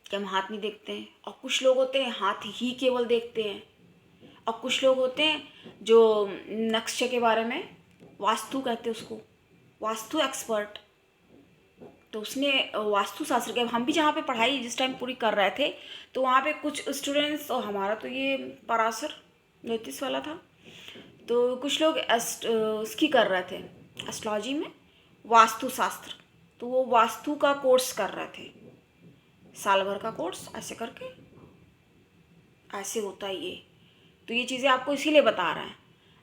S1: कि हम हाथ नहीं देखते हैं, और कुछ लोग होते हैं हाथ ही केवल देखते हैं, और कुछ लोग होते हैं जो नक्शे के बारे में, वास्तु कहते हैं उसको, वास्तु एक्सपर्ट। तो उसने वास्तुशास्त्र के, हम भी जहाँ पे पढ़ाई जिस टाइम पूरी कर रहे थे तो वहाँ पे कुछ स्टूडेंट्स, और हमारा तो ये पराशर ज्योतिष वाला था, तो कुछ लोग उसकी कर रहे थे एस्ट्रोलॉजी में वास्तुशास्त्र, तो वो वास्तु का कोर्स कर रहे थे, साल भर का कोर्स ऐसे करके, ऐसे होता है ये। तो ये चीज़ें आपको इसीलिए बता रहे हैं।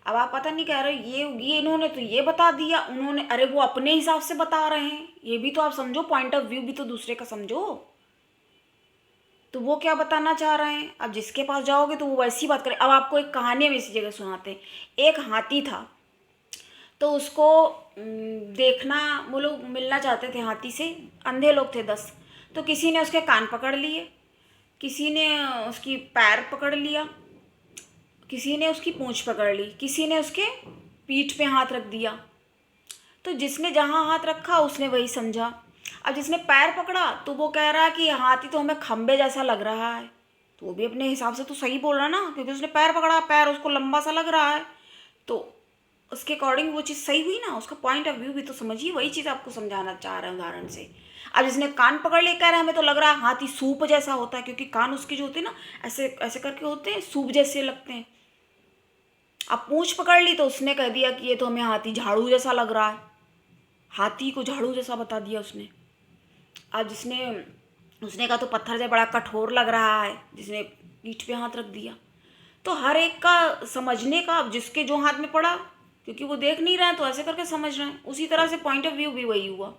S1: अब आप पता नहीं कह रहे ये इन्होंने तो ये बता दिया, उन्होंने, अरे वो अपने हिसाब से बता रहे हैं, ये भी तो आप समझो, पॉइंट ऑफ व्यू भी तो दूसरे का समझो। तो वो क्या बताना चाह रहे हैं, अब जिसके पास जाओगे तो वो वैसी बात करें। अब आपको एक कहानी में इसी जगह सुनाते हैं। एक हाथी था, तो उसको देखना, वो लोग मिलना चाहते थे हाथी से, अंधे लोग थे 10। तो किसी ने उसके कान पकड़ लिए, किसी ने उसकी पैर पकड़ लिया, किसी ने उसकी पूंछ पकड़ ली, किसी ने उसके पीठ पे हाथ रख दिया। तो जिसने जहाँ हाथ रखा उसने वही समझा। अब जिसने पैर पकड़ा तो वो कह रहा है कि हाथी तो हमें खंबे जैसा लग रहा है, तो वो भी अपने हिसाब से तो सही बोल रहा है ना, क्योंकि उसने पैर पकड़ा, पैर उसको लंबा सा लग रहा है, तो उसके अकॉर्डिंग वो चीज़ सही हुई ना, उसका पॉइंट ऑफ व्यू भी तो समझिए। वही चीज़ आपको समझाना चाह रहे हैं उदाहरण से। अब जिसने कान पकड़ लिए कह रहा है हमें तो लग रहा है हाथी सूप जैसा होता है, क्योंकि कान उसके जो होते हैं ना ऐसे ऐसे करके होते हैं, सूप जैसे लगते हैं। अब पूंछ पकड़ ली तो उसने कह दिया कि ये तो हमें हाथी झाड़ू जैसा लग रहा है, हाथी को झाड़ू जैसा बता दिया उसने। अब जिसने, उसने कहा तो पत्थर जैसा बड़ा कठोर लग रहा है, जिसने पीठ पे हाथ रख दिया। तो हर एक का समझने का, अब जिसके जो हाथ में पड़ा, क्योंकि वो देख नहीं रहे हैं तो ऐसे करके समझ रहे हैं, उसी तरह से पॉइंट ऑफ व्यू भी वही हुआ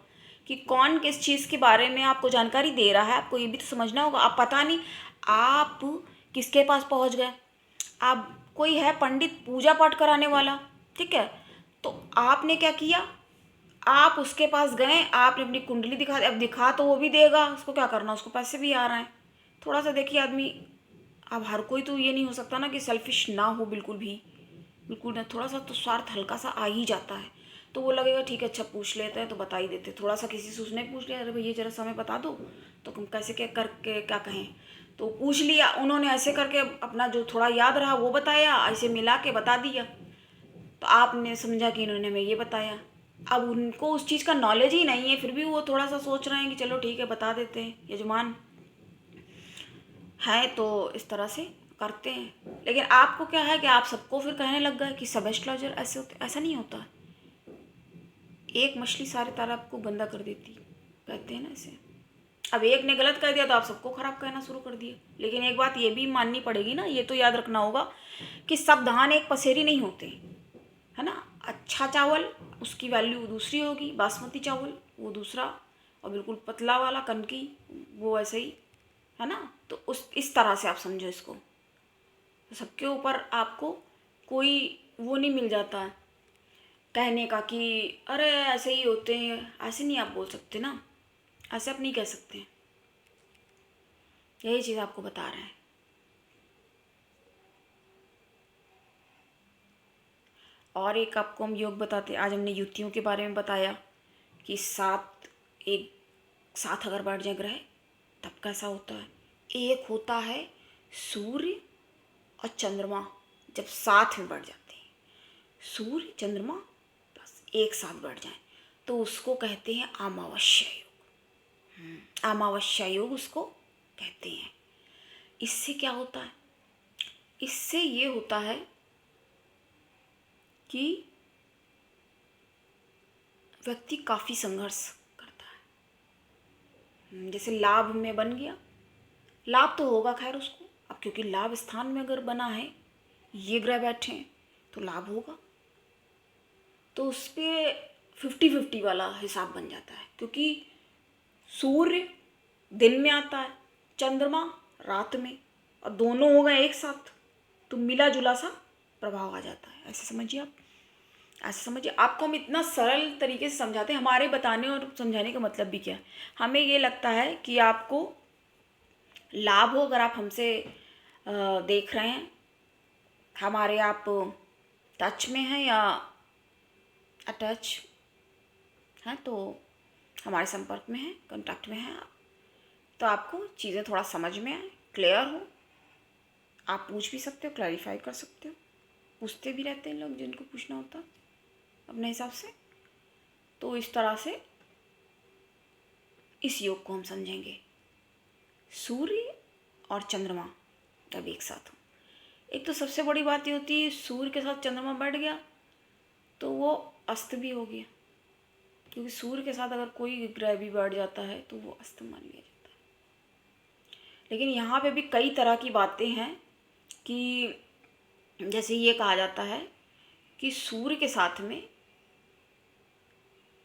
S1: कि कौन किस चीज़ के बारे में आपको जानकारी दे रहा है, आपको ये भी तो समझना होगा। आप पता नहीं आप किसके पास पहुंच गए, आप, कोई है पंडित पूजा पाठ कराने वाला, ठीक है, तो आपने क्या किया, आप उसके पास गए, आपने अपनी कुंडली दिखा दी। अब दिखा तो वो भी देगा, उसको क्या करना, उसको पैसे भी आ रहे हैं। थोड़ा सा देखिए आदमी, अब हर कोई तो ये नहीं हो सकता ना कि सेल्फिश ना हो, बिल्कुल भी, बिल्कुल ना, थोड़ा सा तो स्वार्थ हल्का सा आ ही जाता है। तो वो लगेगा ठीक है, अच्छा पूछ लेते हैं तो बता ही देते, थोड़ा सा किसी से उसने पूछ लिया, अरे भैया जरा समय बता दो, तो हम कैसे क्या करके क्या कहें, तो पूछ लिया उन्होंने, ऐसे करके अपना जो थोड़ा याद रहा वो बताया, ऐसे मिला के बता दिया, तो आपने समझा कि इन्होंने हमें ये बताया। अब उनको उस चीज़ का नॉलेज ही नहीं है, फिर भी वो थोड़ा सा सोच रहे हैं कि चलो ठीक है बता देते हैं, यजमान है तो इस तरह से करते हैं। लेकिन आपको क्या है कि आप सबको फिर कहने लग गए कि सब एस्ट्रोलॉजर ऐसे होते, ऐसा नहीं होता। एक मछली सारे तालाब को गंदा कर देती, कहते हैं ना ऐसे। अब एक ने गलत कर दिया तो आप सबको खराब कहना शुरू कर दिया। लेकिन एक बात ये भी माननी पड़ेगी ना, ये तो याद रखना होगा कि सब धान एक पसेरी नहीं होते, है ना। अच्छा चावल उसकी वैल्यू दूसरी होगी, बासमती चावल वो दूसरा, और बिल्कुल पतला वाला कनकी वो ऐसे ही, है ना। तो उस इस तरह से आप समझो इसको, तो सबके ऊपर आपको कोई वो नहीं मिल जाता है कहने का कि अरे ऐसे ही होते हैं, ऐसे नहीं आप बोल सकते ना, ऐसे आप नहीं कह सकते। यही चीज़ आपको बता रहे हैं। और एक आपको हम योग बताते, आज हमने युतियों के बारे में बताया कि एक साथ अगर बढ़ जाए ग्रह तब कैसा होता है। एक होता है सूर्य और चंद्रमा, जब साथ में बढ़ जाते हैं, सूर्य चंद्रमा बस एक साथ बढ़ जाए तो उसको कहते हैं अमावस्या योग। अमावस्या योग उसको कहते हैं। इससे क्या होता है, इससे ये होता है कि व्यक्ति काफ़ी संघर्ष करता है। जैसे लाभ में बन गया, लाभ तो होगा खैर उसको, अब क्योंकि लाभ स्थान में अगर बना है, ये ग्रह बैठे हैं तो लाभ होगा, तो उस पर 50-50 वाला हिसाब बन जाता है, क्योंकि सूर्य दिन में आता है, चंद्रमा रात में, और दोनों हो गए एक साथ, तो मिला जुला सा प्रभाव आ जाता है। ऐसे समझिए आप, ऐसे समझिए। आपको हम इतना सरल तरीके से समझाते हैं, हमारे बताने और समझाने का मतलब भी क्या है, हमें ये लगता है कि आपको लाभ हो अगर आप हमसे देख रहे हैं, हमारे आप टच में हैं या अटैच, हैं तो हमारे संपर्क में हैं, कांटेक्ट में हैं आप, तो आपको चीज़ें थोड़ा समझ में आए, क्लियर हो। आप पूछ भी सकते हो, क्लैरिफाई कर सकते हो, पूछते भी रहते हैं लोग जिनको पूछना होता अपने हिसाब से। तो इस तरह से इस योग को हम समझेंगे, सूर्य और चंद्रमा जब एक साथ हो। एक तो सबसे बड़ी बात ये होती है, सूर्य के साथ चंद्रमा बैठ गया तो वो अस्त भी हो गया, क्योंकि सूर्य के साथ अगर कोई ग्रह भी बैठ जाता है तो वो अस्त मान लिया जाता है। लेकिन यहाँ पे भी कई तरह की बातें हैं कि जैसे ये कहा जाता है कि सूर्य के साथ में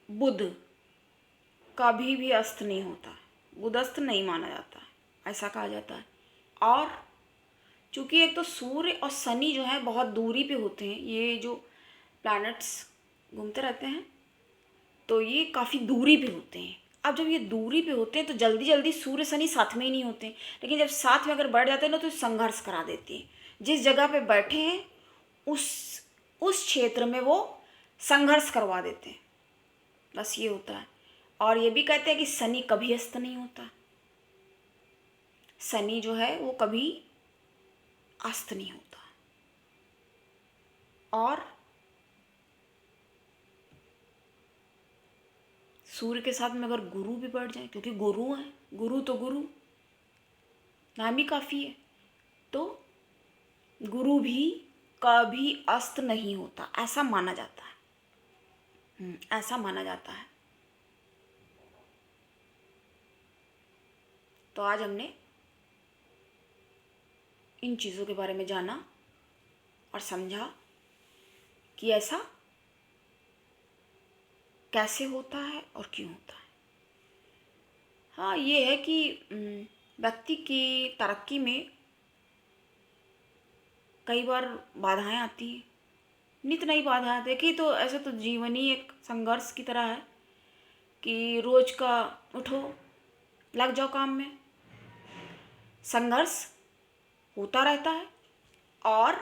S1: बुध कभी भी अस्त नहीं होता है, बुध अस्त नहीं माना जाता है, ऐसा कहा जाता है। और चूँकि एक तो सूर्य और शनि जो है बहुत दूरी पे होते हैं, ये जो प्लैनेट्स घूमते रहते हैं तो ये काफ़ी दूरी पे होते हैं। अब जब ये दूरी पे होते हैं तो जल्दी जल्दी सूर्य शनि साथ में ही नहीं होते, लेकिन जब साथ में अगर बैठ जाते हैं ना तो संघर्ष करा देते हैं। जिस जगह पे बैठे हैं उस क्षेत्र में वो संघर्ष करवा देते हैं, बस ये होता है। और ये भी कहते हैं कि शनि कभी अस्त नहीं होता, शनि जो है वो कभी अस्त नहीं होता। और सूर्य के साथ में अगर गुरु भी बैठ जाए, क्योंकि गुरु है, गुरु तो गुरु नाम ही काफ़ी है, तो गुरु भी कभी अस्त नहीं होता, ऐसा माना जाता है। ऐसा माना जाता है। तो आज हमने इन चीज़ों के बारे में जाना और समझा कि ऐसा कैसे होता है और क्यों होता है। हाँ, ये है कि व्यक्ति की तरक्की में कई बार बाधाएं आती हैं, नित नई बाधाएं। देखिए तो ऐसे तो जीवन ही एक संघर्ष की तरह है कि रोज का उठो, लग जाओ काम में, संघर्ष होता रहता है और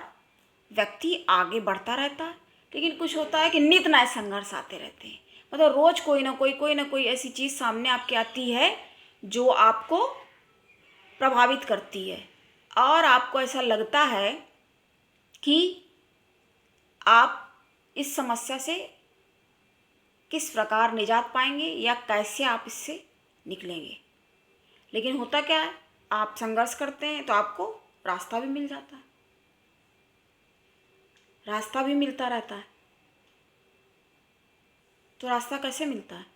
S1: व्यक्ति आगे बढ़ता रहता है। लेकिन कुछ होता है कि नित नए संघर्ष आते रहते हैं, मतलब रोज कोई ना कोई ऐसी चीज़ सामने आपके आती है जो आपको प्रभावित करती है और आपको ऐसा लगता है कि आप इस समस्या से किस प्रकार निजात पाएंगे या कैसे आप इससे निकलेंगे। लेकिन होता क्या है, आप संघर्ष करते हैं तो आपको रास्ता भी मिल जाता है, रास्ता भी मिलता रहता है। तो रास्ता कैसे मिलता है?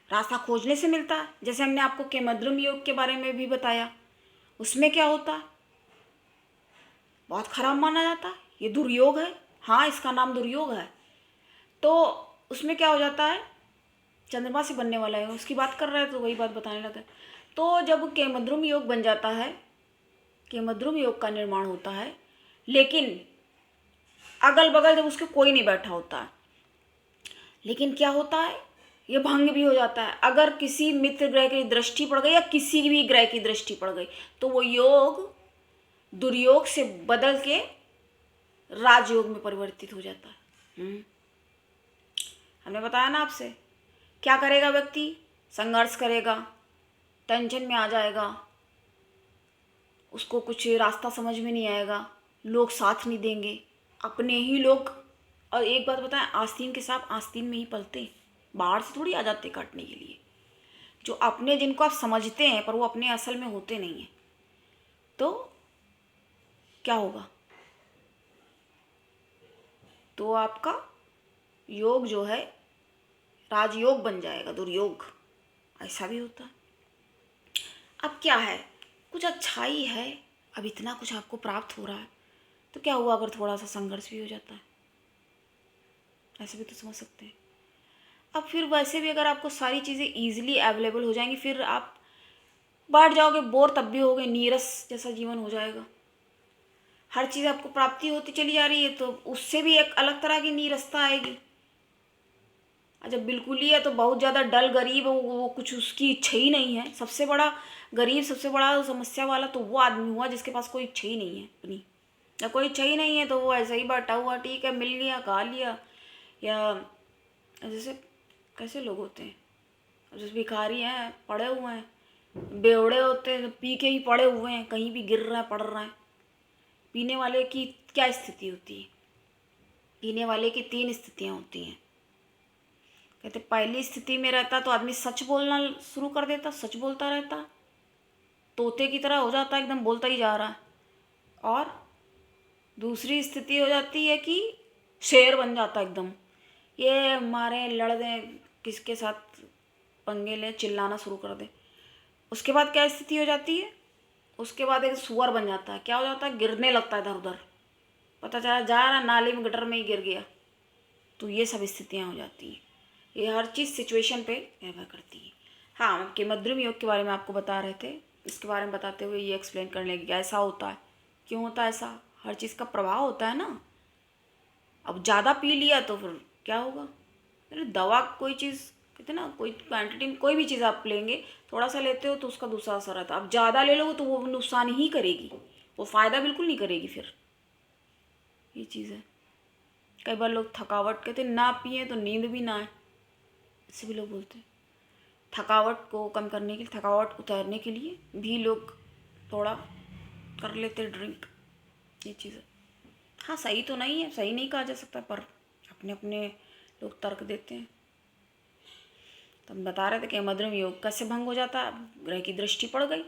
S1: रास्ता खोजने से मिलता है। जैसे हमने आपको केमद्रुम योग के बारे में भी बताया, उसमें क्या होता है, बहुत खराब माना जाता है, ये दुर्योग है। हाँ, इसका नाम दुर्योग है। तो उसमें क्या हो जाता है, चंद्रमा से बनने वाला है, उसकी बात कर रहे हैं तो वही बात बताने लगा। तो जब केमद्रुम योग बन जाता है, केमद्रुम योग का निर्माण होता है, लेकिन अगल बगल जब उसके कोई नहीं बैठा होता है, लेकिन क्या होता है, ये भंग भी हो जाता है। अगर किसी मित्र ग्रह की दृष्टि पड़ गई या किसी भी ग्रह की दृष्टि पड़ गई तो वो योग दुर्योग से बदल के राजयोग में परिवर्तित हो जाता है। हमने बताया ना आपसे, क्या करेगा व्यक्ति, संघर्ष करेगा, टेंशन में आ जाएगा, उसको कुछ रास्ता समझ में नहीं आएगा, लोग साथ नहीं देंगे, अपने ही लोग। और एक बात बताएं, आस्तीन के सांप आस्तीन में ही पलते, बाहर से थोड़ी आ जाते काटने के लिए। जो अपने, जिनको आप समझते हैं पर वो अपने असल में होते नहीं हैं, तो क्या होगा, तो आपका योग जो है राजयोग बन जाएगा, दुर्योग। ऐसा भी होता है। अब क्या है, कुछ अच्छाई है, अब इतना कुछ आपको प्राप्त हो रहा है, तो क्या हुआ अगर थोड़ा सा संघर्ष भी हो जाता है, ऐसे भी तो समझ सकते हैं। अब फिर वैसे भी अगर आपको सारी चीज़ें ईजिली अवेलेबल हो जाएंगी, फिर आप बैठ जाओगे, बोर तब भी होगे, नीरस जैसा जीवन हो जाएगा। हर चीज़ आपको प्राप्ति होती चली जा रही है तो उससे भी एक अलग तरह की नीरसता आएगी। जब बिल्कुल ही है तो बहुत ज़्यादा डल गरीब, वो कुछ उसकी इच्छा ही नहीं है। सबसे बड़ा गरीब, सबसे बड़ा समस्या वाला तो वो आदमी हुआ जिसके पास कोई इच्छा ही नहीं है अपनी, या कोई इच्छा ही नहीं है तो वो ऐसे ही बैठा हुआ, ठीक है मिल गया खा लिया, या जैसे कैसे लोग होते हैं, जैसे भिखारी हैं, पड़े हुए हैं, बेवड़े होते हैं, पी के ही पड़े हुए हैं, कहीं भी गिर रहा है, पड़ रहा है। पीने वाले की क्या स्थिति होती है? पीने वाले की 3 स्थितियाँ होती हैं। कहते पहली स्थिति में रहता तो आदमी सच बोलना शुरू कर देता, सच बोलता रहता, तोते की तरह हो जाता, एकदम बोलता ही जा रहा है। और दूसरी स्थिति हो जाती है कि शेर बन जाता एकदम, ये मारे लड़ दें, किसके साथ पंगे लें, चिल्लाना शुरू कर दे। उसके बाद क्या स्थिति हो जाती है? उसके बाद एक सुअर बन जाता है। क्या हो जाता है? गिरने लगता है इधर उधर, पता चला जा रहा नाली में, गटर में ही गिर गया। तो ये सब स्थितियाँ हो जाती हैं। ये हर चीज़ सिचुएशन पे निर्भर करती है। हाँ, हम के मध्यम योग के बारे में आपको बता रहे थे। इसके बारे में बताते हुए ये एक्सप्लेन करने लगी, ऐसा होता है, क्यों होता है ऐसा? हर चीज़ का प्रभाव होता है ना। अब ज़्यादा पी लिया तो फिर क्या होगा? अरे दवा कोई चीज़, कहते ना, कोई क्वांटिटी में कोई भी चीज़ आप लेंगे, थोड़ा सा लेते हो तो उसका दूसरा असर आता है। अब ज़्यादा ले लोगे तो वो नुकसान ही करेगी, वो फ़ायदा बिल्कुल नहीं करेगी। फिर ये चीज़ है। कई बार लोग थकावट कहते ना पिए तो नींद भी ना आए, ऐसे भी लोग बोलते हैं। थकावट को कम करने के लिए, थकावट उतारने के लिए भी लोग थोड़ा कर लेते ड्रिंक, ये चीज़ है। हाँ, सही तो नहीं है, सही नहीं कहा जा सकता, पर अपने अपने लोग तर्क देते हैं। तो हम बता रहे थे कि मध्यम योग कैसे भंग हो जाता है। ग्रह की दृष्टि पड़ गई,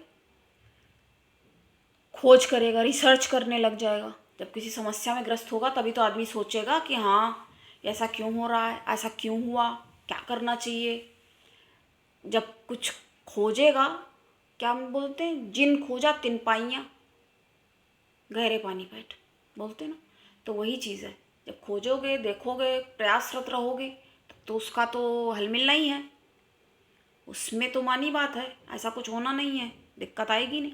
S1: खोज करेगा, रिसर्च करने लग जाएगा। जब किसी समस्या में ग्रस्त होगा तभी तो आदमी सोचेगा कि हाँ ऐसा क्यों हो रहा है, ऐसा क्यों हुआ, क्या करना चाहिए। जब कुछ खोजेगा, क्या हम बोलते हैं, जिन खोजा तिन पाइयाँ, गहरे पानी बैठ, बोलते ना। तो वही चीज़ है, जब खोजोगे, देखोगे, प्रयासरत रहोगे तो उसका तो हल मिलना ही है। उसमें तो मानी बात है, ऐसा कुछ होना नहीं है, दिक्कत आएगी नहीं।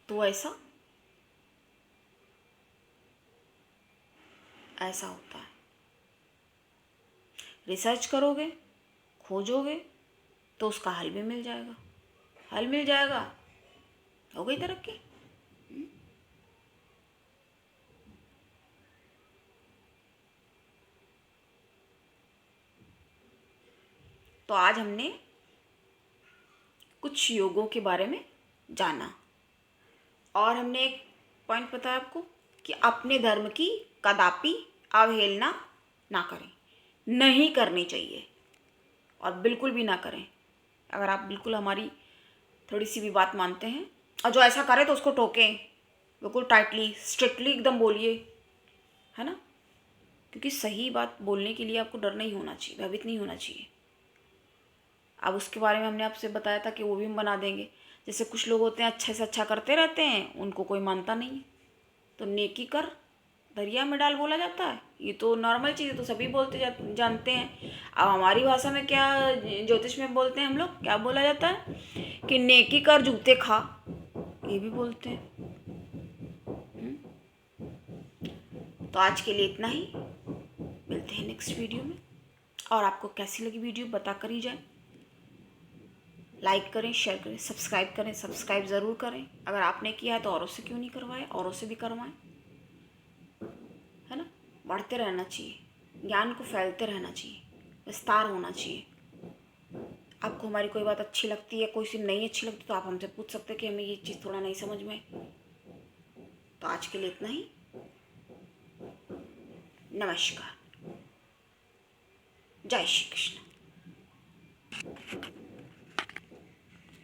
S1: तो ऐसा होता है। रिसर्च करोगे, खोजोगे तो उसका हल भी मिल जाएगा। हल मिल जाएगा, हो गई तरक्की। तो आज हमने कुछ योगों के बारे में जाना, और हमने एक पॉइंट बताया आपको कि अपने धर्म की कदापि अवहेलना ना करें, नहीं करनी चाहिए, और बिल्कुल भी ना करें। अगर आप बिल्कुल हमारी थोड़ी सी भी बात मानते हैं, और जो ऐसा करे तो उसको टोकें, बिल्कुल टाइटली, स्ट्रिक्टली एकदम बोलिए, है ना। क्योंकि सही बात बोलने के लिए आपको डर नहीं होना चाहिए, भयभीत नहीं होना चाहिए। अब उसके बारे में हमने आपसे बताया था कि वो भी हम बना देंगे। जैसे कुछ लोग होते हैं अच्छे से अच्छा करते रहते हैं, उनको कोई मानता नहीं है, तो नेकी कर दरिया में डाल बोला जाता है। ये तो नॉर्मल चीज़ है, तो सभी बोलते जानते हैं। अब हमारी भाषा में क्या, ज्योतिष में बोलते हैं हम लोग, क्या बोला जाता है कि नेकी कर जूते खा, ये भी बोलते हैं। तो आज के लिए इतना ही, मिलते हैं नेक्स्ट वीडियो में। और आपको कैसी लगी वीडियो बता कर ही जाए। लाइक करें, शेयर करें, सब्सक्राइब करें, सब्सक्राइब ज़रूर करें। अगर आपने किया है तो औरों से क्यों नहीं करवाएं, औरों से भी करवाएं, है ना। बढ़ते रहना चाहिए, ज्ञान को फैलते रहना चाहिए, विस्तार होना चाहिए। आपको हमारी कोई बात अच्छी लगती है, कोई सी नहीं अच्छी लगती, तो आप हमसे पूछ सकते हैं कि हमें ये चीज़ थोड़ा नहीं समझ में। तो आज के लिए इतना ही, नमस्कार, जय श्री कृष्ण।